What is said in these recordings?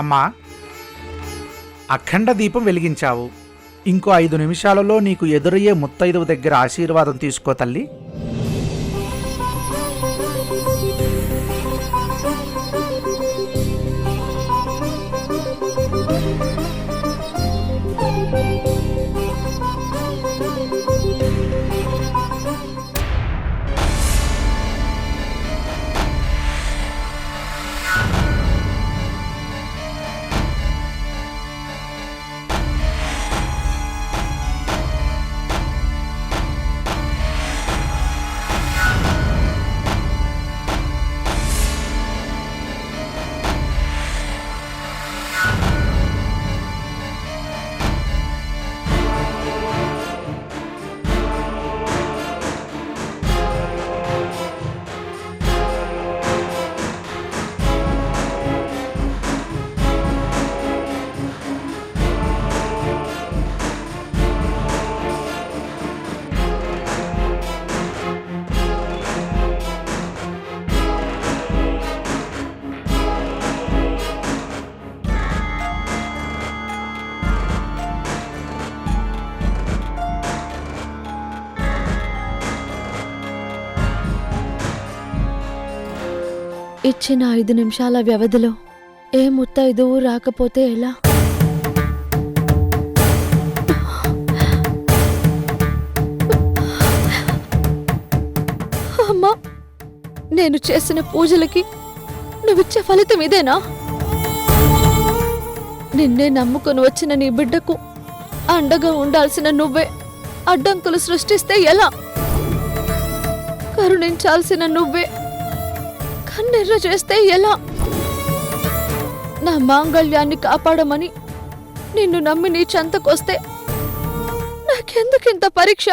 అమ్మా, అఖండ దీపం వెలిగించావు. ఇంకో 5 నిమిషాలలో నీకు ఎదురయ్యే ముత్తైదువ దగ్గర ఆశీర్వాదం తీసుకో తల్లి. ఇచ్చిన 5 నిమిషాల వ్యవధిలో ఏ ముత్తైదువు రాకపోతే ఎలా? అమ్మా, నేను చేసిన పూజలకి నువ్విచ్చే ఫలితం ఇదేనా? నిన్నే నమ్ముకొని వచ్చిన నీ బిడ్డకు అండగా ఉండాల్సిన నువ్వే అడ్డంకులు సృష్టిస్తే ఎలా? కరుణించాల్సిన నువ్వే కన్నెర్ర చేస్తే ఎలా? నా మాంగళ్యాన్ని కాపాడమని నిన్ను నమ్మి నీ చెంతకొస్తే నాకెందుకింత పరీక్ష?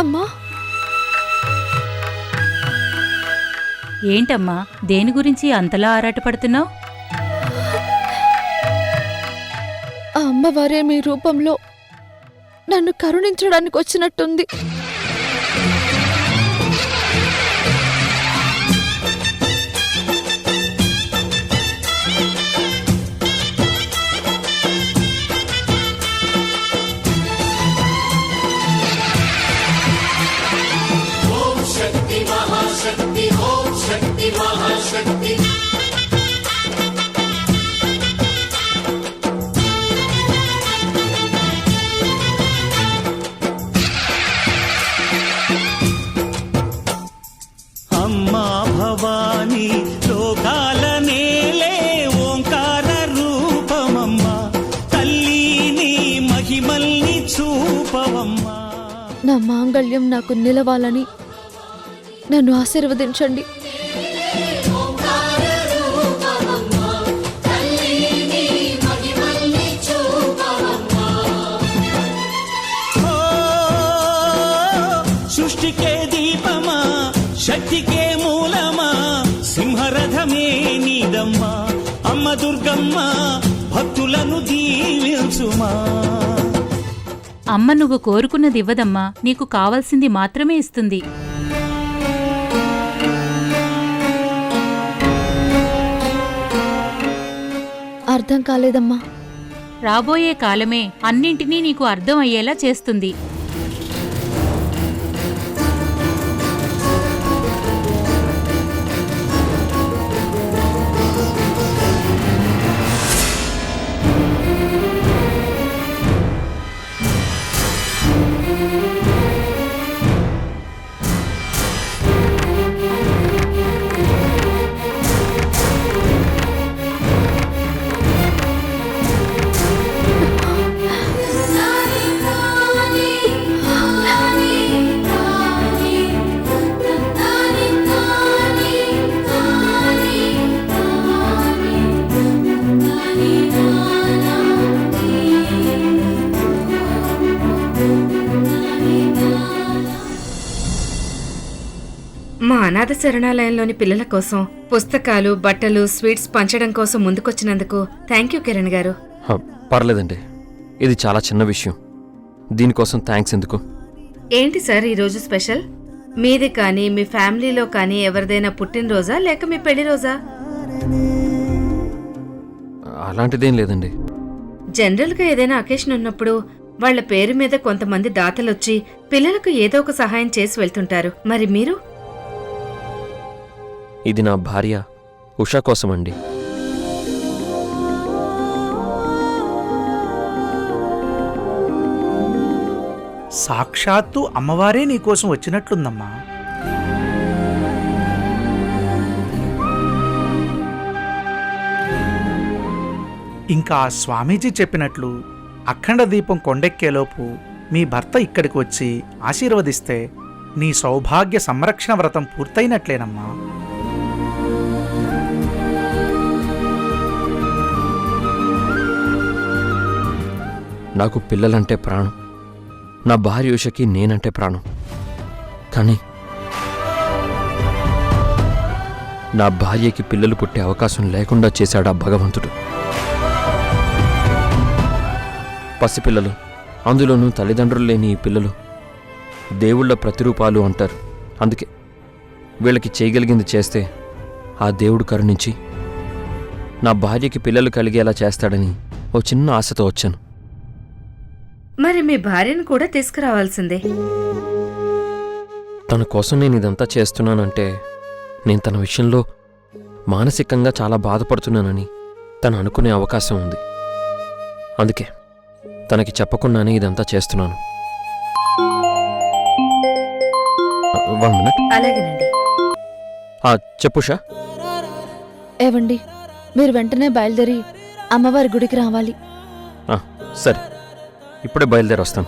అమ్మా, ఏంటమ్మా, దేని గురించి అంతలా ఆరాటపడుతున్నావు? ఆ అమ్మవారే మీ రూపంలో నన్ను కరుణించడానికి వచ్చినట్టుంది. అమ్మా భవానీ లోకాల నేలే ఓంకార రూపమమ్మా, తల్లి నీ మహిమల్ని చూపవమ్మా. నా మాంగళ్యం నాకు నిలవాలని నన్ను ఆశీర్వదించండి. ఓంకార రూపమమ్మా, తల్లి నీ మహిమల్ని చూపవమ్మా. సృష్టికే దీపమా శక్తికే మూలమా సింహరథమే నీదమ్మా అమ్మ దుర్గమ్మ భక్తులను దీవించుమా. అమ్మ నువ్వు కోరుకున్నది ఇవ్వదమ్మా, నీకు కావలసింది మాత్రమే ఇస్తుంది. అర్థం కాలేదమ్మా. రాబోయే కాలమే అన్నింటినీ నీకు అర్థం అయ్యేలా చేస్తుంది. మా అనాథ శరణాలయంలోని పిల్లల కోసం పుస్తకాలు, బట్టలు, స్వీట్స్ పంచడం కోసం ముందుకొచ్చినందుకు థ్యాంక్ యూ కిరణ్ గారు. పర్లేదండి, ఇది చాలా చిన్న విషయం, దీనికోసం థ్యాంక్స్ ఎందుకు? ఏంటి సార్ ఈరోజు స్పెషల్? మీది కానీ మీ ఫ్యామిలీలో కానీ ఎవరిదైనా పుట్టినరోజా లేక మీ పెళ్లి రోజా? అలాంటిదేం లేదండి. జనరల్గా ఏదైనా అకేషన్ ఉన్నప్పుడు వాళ్ల పేరు మీద కొంతమంది దాతలొచ్చి పిల్లలకు ఏదో ఒక సహాయం చేసి వెళ్తుంటారు. మరి మీరు? ఇది నా భార్య ఉషా కోసమండి. సాక్షాత్తు అమ్మవారే నీకోసం వచ్చినట్లుందమ్మా. ఇంకా స్వామీజీ చెప్పినట్లు అఖండ దీపం కొండెక్కేలోపు మీ భర్త ఇక్కడికి వచ్చి ఆశీర్వదిస్తే నీ సౌభాగ్య సంరక్షణ వ్రతం పూర్తయినట్లేనమ్మా. నాకు పిల్లలంటే ప్రాణం, నా భార్య ఉషకి నేనంటే ప్రాణం. కానీ నా భార్యకి పిల్లలు పుట్టే అవకాశం లేకుండా చేశాడు ఆ భగవంతుడు. పసిపిల్లలు, అందులోనూ తల్లిదండ్రులు లేని ఈ పిల్లలు దేవుళ్ల ప్రతిరూపాలు అంటారు. అందుకే వీళ్ళకి చేయగలిగింది చేస్తే ఆ దేవుడు కరుణించి నా భార్యకి పిల్లలు కలిగేలా చేస్తాడని ఓ చిన్న ఆశతో వచ్చాను. మరి మీ భార్యను కూడా తీసుకురావాల్సిందే. తన కోసం నేను ఇదంతా చేస్తున్నానంటే నేను తన విషయంలో మానసికంగా చాలా బాధపడుతున్నానని తను అనుకునే అవకాశం ఉంది. అందుకే తనకి చెప్పకుండానే ఇదంతా చేస్తున్నాను. 1 minute. అలాగేనండి. చెప్పుషా. ఏవండి, మీరు వెంటనే బయలుదేరి అమ్మవారి గుడికి రావాలి. సరే, ఇప్పుడే బయలుదేరి వస్తాను.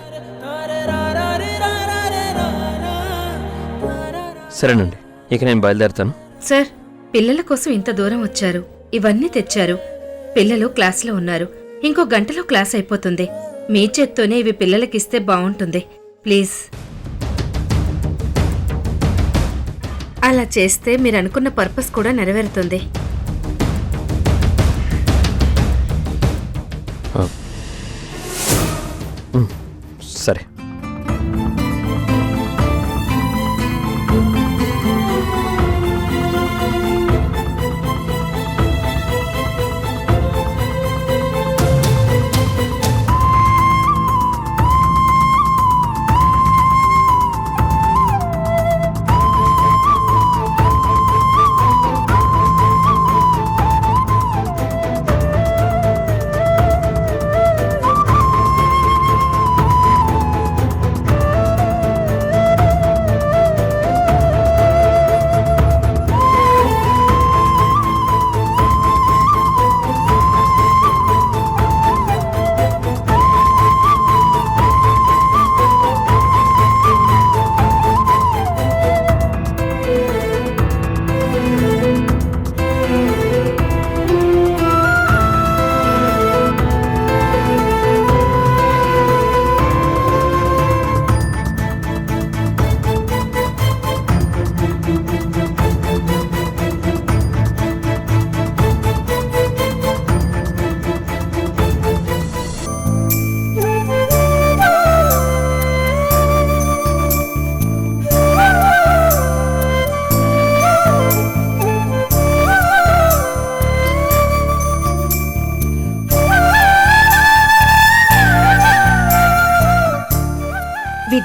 సరేనండి, ఇక నేను బయలుదేరుతాను. సార్, పిల్లల కోసం ఇంత దూరం వచ్చారు, ఇవన్నీ తెచ్చారు. పిల్లలు క్లాసులో ఉన్నారు, ఇంకో గంటలో క్లాస్ అయిపోతుంది. మీ చేత్తోనే ఇవి పిల్లలకిస్తే బావుంటుంది. ప్లీజ్. అలా చేస్తే మీరు అనుకున్న పర్పస్ కూడా నెరవేరుతుంది. సరే.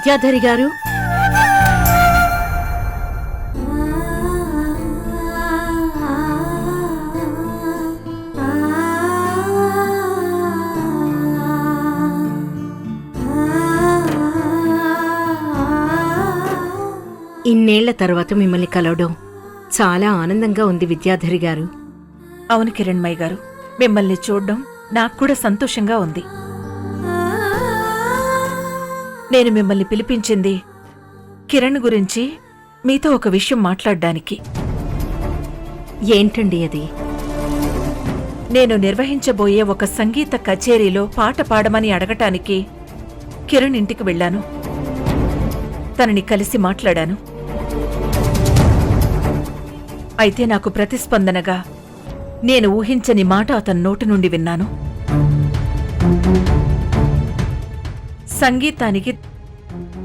విద్యాధరి గారు, ఇన్నేళ్ల తర్వాత మిమ్మల్ని కలవడం చాలా ఆనందంగా ఉంది విద్యాధరి గారు. అవును కిరణ్మయ్య గారు, మిమ్మల్ని చూడ్డం నాకు కూడా సంతోషంగా ఉంది. నేను మిమ్మల్ని పిలిపించింది కిరణ్ గురించి మీతో ఒక విషయం మాట్లాడ్డానికి. ఏంటండి అది? నేను నిర్వహించబోయే ఒక సంగీత కచేరీలో పాట పాడమని అడగటానికి కిరణ్ ఇంటికి వెళ్ళాను. తనని కలిసి మాట్లాడాను. అయితే నాకు ప్రతిస్పందనగా నేను ఊహించని మాట అతని నోటి నుండి విన్నాను. సంగీతానికి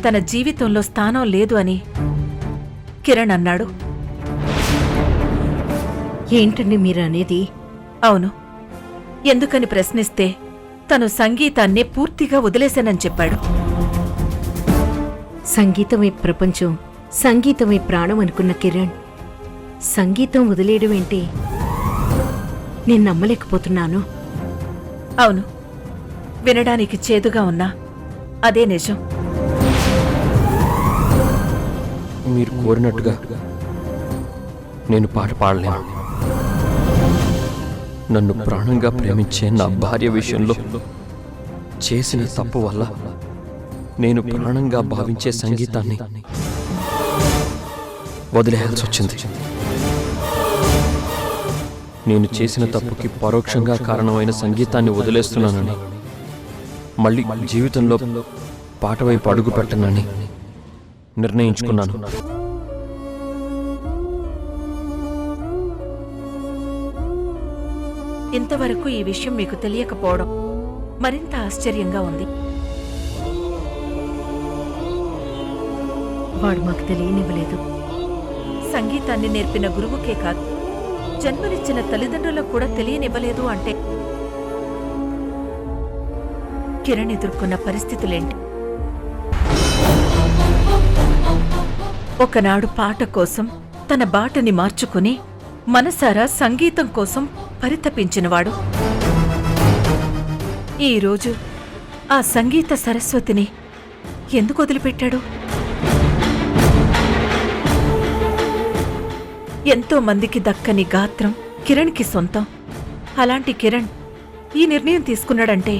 తన జీవితంలో స్థానం లేదు అని కిరణ్ అన్నాడు. ఏంటండి మీరు అనేది? అవును. ఎందుకని ప్రశ్నిస్తే తను సంగీతాన్నే పూర్తిగా వదిలేశానని చెప్పాడు. సంగీతమే ప్రపంచం, సంగీతమే ప్రాణం అనుకున్న కిరణ్ సంగీతం వదిలేయడం ఏంటి? నేను నమ్మలేకపోతున్నాను. అవును, వినడానికి చేదుగా ఉన్నా అదే నిజం. మీరు కోరినట్టుగా నేను పాట పాడలేను. నన్ను ప్రాణంగా ప్రేమించే నా భార్య విషయంలో చేసిన తప్పు వల్ల నేను ప్రాణంగా భావించే సంగీతాన్ని వదిలేయాల్సి వచ్చింది. నేను చేసిన తప్పుకి పరోక్షంగా కారణమైన సంగీతాన్ని వదిలేస్తున్నానని, మళ్ళీ జీవితంలో పాట వైపు అడుగు పెట్టనని నిర్ణయించుకున్నాను. ఇంతవరకు ఈ విషయం మీకు తెలియకపోవడం మరింత ఆశ్చర్యంగా ఉంది. వాడు మాకు తెలియనివ్వలేదు. సంగీతాన్ని నేర్పిన గురువుకే కాదు, జన్మనిచ్చిన తల్లిదండ్రులకు కూడా తెలియనివ్వలేదు అంటే కిరణ్ ఎదుర్కొన్న పరిస్థితులేంటి? ఒకనాడు పాట కోసం తన బాటని మార్చుకుని మనసారా సంగీతం కోసం పరితపించినవాడు ఈరోజు ఆ సంగీత సరస్వతిని ఎందుకు వదిలిపెట్టాడు? ఎంతో మందికి దక్కని గాత్రం కిరణ్కి సొంతం. అలాంటి కిరణ్ ఈ నిర్ణయం తీసుకున్నాడంటే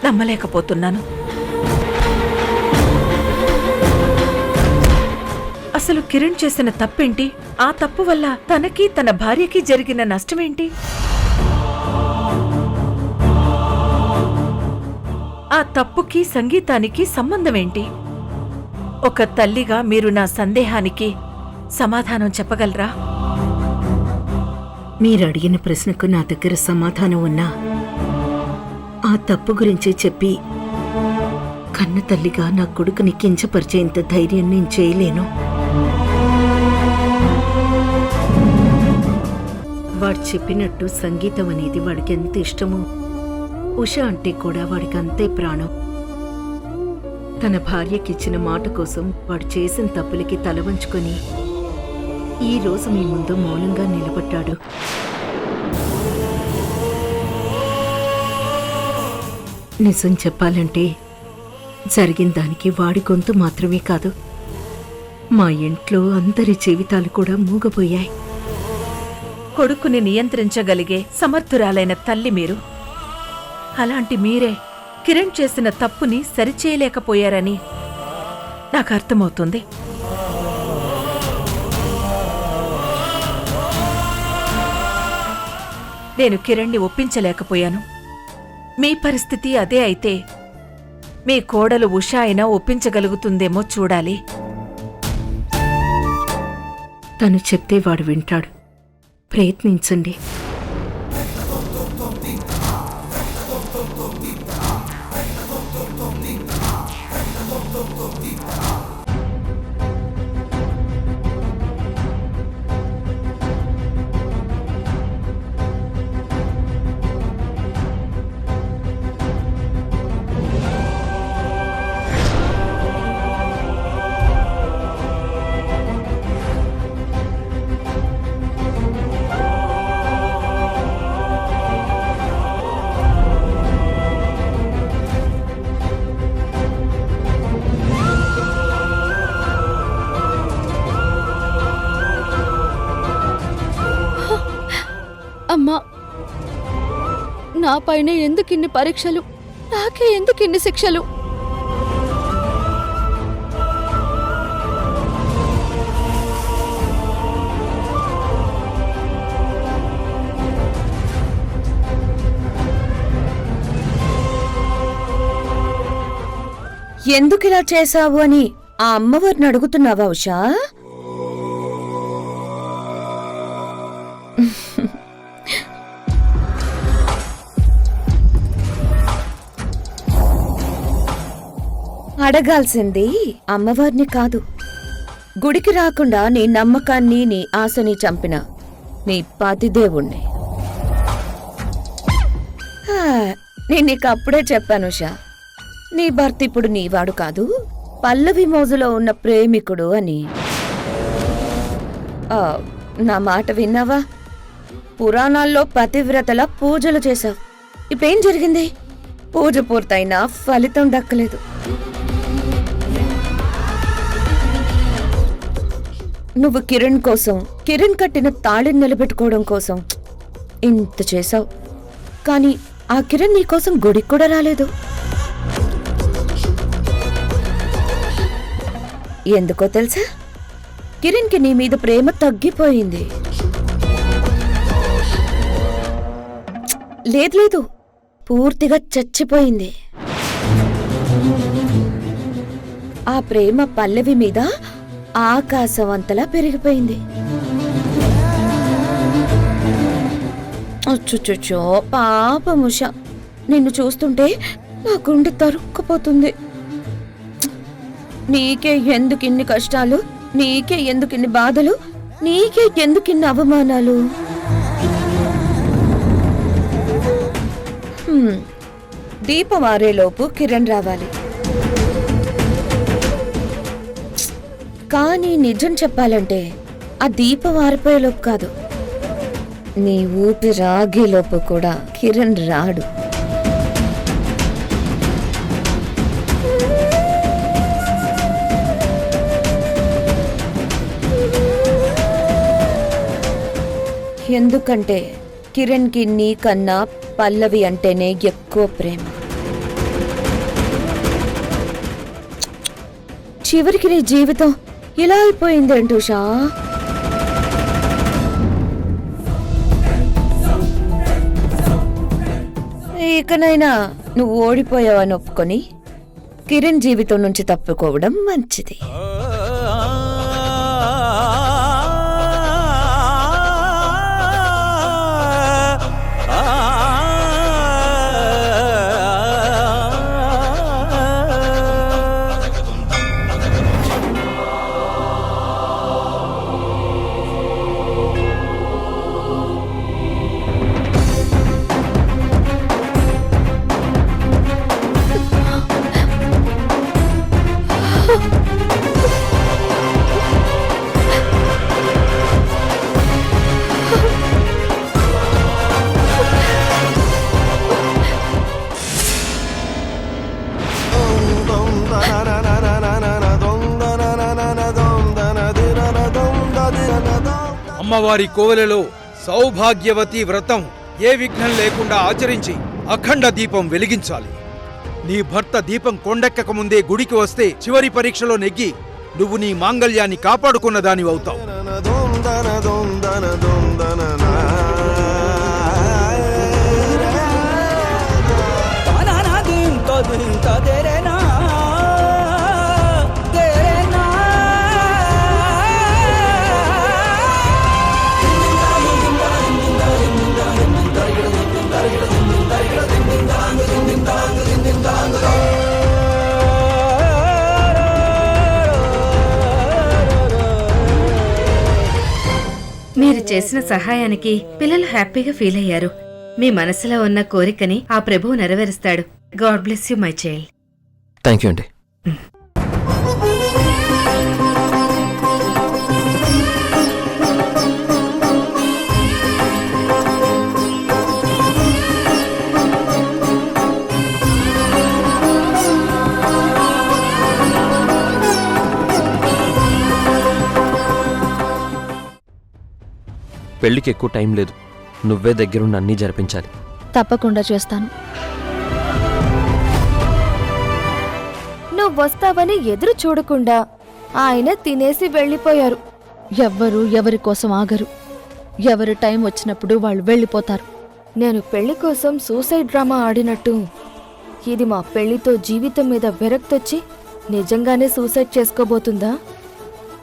నమ్మలేకపోతున్నాను. అసలు కిరణ్ చేసిన తప్పేంటి? ఆ తప్పు వల్ల తనకి తన భార్యకి జరిగిన నష్టమేంటి? ఆ తప్పుకి సంగీతానికి సంబంధమేంటి? ఒక తల్లిగా మీరు నా సందేహానికి సమాధానం చెప్పగలరా? మీరు అడిగిన ప్రశ్నకు నా దగ్గర సమాధానం ఉన్నా ఆ తప్పు గురించి చెప్పి కన్న తల్లిగా నా కొడుకుని కించపరిచేంత ధైర్యం నేను చేయలేను. వాడు చెప్పినట్టు సంగీతం అనేది వాడికి ఎంత ఇష్టమో, ఉష అంటే కూడా వాడికి అంతే ప్రాణం. తన భార్యకిచ్చిన మాట కోసం వాడు చేసిన తప్పులకి తల వంచుకొని ఈ రోజు మీ ముందు మౌనంగా నిలబడ్డాడు. నిజం చెప్పాలంటే జరిగిన దానికి వాడి గొంతు మాత్రమే కాదు, మా ఇంట్లో అందరి జీవితాలు కూడా మూగపోయాయి. కొడుకుని నియంత్రించగలిగే సమర్థురాలైన తల్లి మీరు. అలాంటి మీరే కిరణ్ చేసిన తప్పుని సరిచేయలేకపోయారని నాకు అర్థమవుతుంది. నేను కిరణ్ని ఒప్పించలేకపోయాను. మీ పరిస్థితి అదే అయితే మీ కోడలు ఉష అయినా ఒప్పించగలుగుతుందేమో చూడాలి. తను చెప్తే వాడు వింటాడు. ప్రయత్నించండి. నాపైనే ఎందుకిన్ని పరీక్షలు, నాకే ఎందుకిన్ని శిక్షలు? ఎందుకిలా చేశావు అని ఆ అమ్మవారిని అడుగుతున్నావా ఉషా? అడగాల్సింది అమ్మవారిని కాదు, గుడికి రాకుండా నీ నమ్మకాన్ని నీ ఆశని చంపిన నీ పతిదేవుణ్ణి. నేను నీకు అప్పుడే చెప్పాను ఉషా, నీ భర్త ఇప్పుడు నీవాడు కాదు, పల్లవి మోజులో ఉన్న ప్రేమికుడు అని. నా మాట విన్నావా? పురాణాల్లో పతివ్రతల పూజలు చేశావు. ఇప్పుడేం జరిగింది? పూజ పూర్తయినా ఫలితం దక్కలేదు. నువ్వు కిరణ్ కోసం, కిరణ్ కట్టిన తాళిని నిలబెట్టుకోవడం కోసం ఇంత చేశావు, కానీ ఆ కిరణ్ నీకోసం గుడికి కూడా రాలేదు. ఎందుకో తెలుసా? కిరణ్కి నీ మీద ప్రేమ తగ్గిపోయింది. లేదు, పూర్తిగా చచ్చిపోయింది. ఆ ప్రేమ పల్లవి మీద ఆకాశం అంతలా పెరిగిపోయింది. అచ్చుచ్చో పాపముష, నిన్ను చూస్తుంటే నా గుండె తరుక్కుపోతుంది. నీకే ఎందుకిన్ని కష్టాలు, నీకే ఎందుకిన్ని బాధలు, నీకే ఎందుకిన్ని అవమానాలు? దీపం ఆరేలోపు కిరణ్ రావాలి. కానీ నిజం చెప్పాలంటే ఆ దీపం ఆరిపోయేలోపు కాదు, నీ ఊపిరాగేలోపు కూడా కిరణ్ రాడు. ఎందుకంటే కిరణ్కి నీకన్నా పల్లవి అంటేనే ఎక్కువ ప్రేమ. చివరికి నీ జీవితం ఇలా అయిపోయిందేంటి ఉషా? ఇకనైనా నువ్వు ఓడిపోయావని ఒప్పుకొని కిరణ్ జీవితం నుంచి తప్పుకోవడం మంచిది. అమ్మవారి కోవెలలో సౌభాగ్యవతి వ్రతం ఏ విఘ్నం లేకుండా ఆచరించి అఖండ దీపం వెలిగించాలి. నీ భర్త దీపం కొండెక్కక ముందే గుడికి వస్తే చివరి పరీక్షలో నెగ్గి నువ్వు నీ మాంగళ్యాన్ని కాపాడుకున్న దానివవుతావు. మీరు చేసిన సహాయానికి పిల్లలు హ్యాపీగా ఫీల్ అయ్యారు. మీ మనసులో ఉన్న కోరికని ఆ ప్రభువు నెరవేరుస్తాడు. God bless you my child. Thank you అండి. పెళ్లికి ఎక్కువ టైం లేదు, నువ్వే దగ్గరుండి అన్నీ జరిపించాలి. తప్పకుండా చేస్తాను. నువ్వు వస్తావని ఎదురు చూడకుండా ఆయన తినేసి వెళ్ళిపోయారు. ఎవ్వరూ ఎవరి కోసం ఆగరు. ఎవరి టైం వచ్చినప్పుడు వాళ్ళు వెళ్ళిపోతారు. నేను పెళ్లి కోసం సూసైడ్ డ్రామా ఆడినట్టు ఇది మా పెళ్లితో జీవితం మీద విరక్తొచ్చి నిజంగానే సూసైడ్ చేసుకోబోతుందా?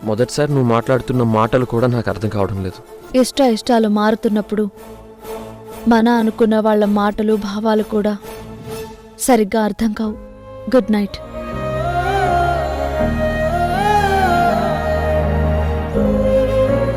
మొదటిసారి నువ్వు మాట్లాడుతున్న మాటలు కూడా నాకు అర్థం కావడం లేదు. ఇష్టాలు మారుతున్నప్పుడు మన అనుకున్న వాళ్ళ మాటలు భావాలు కూడా సరిగ్గా అర్థం కావు. Good night.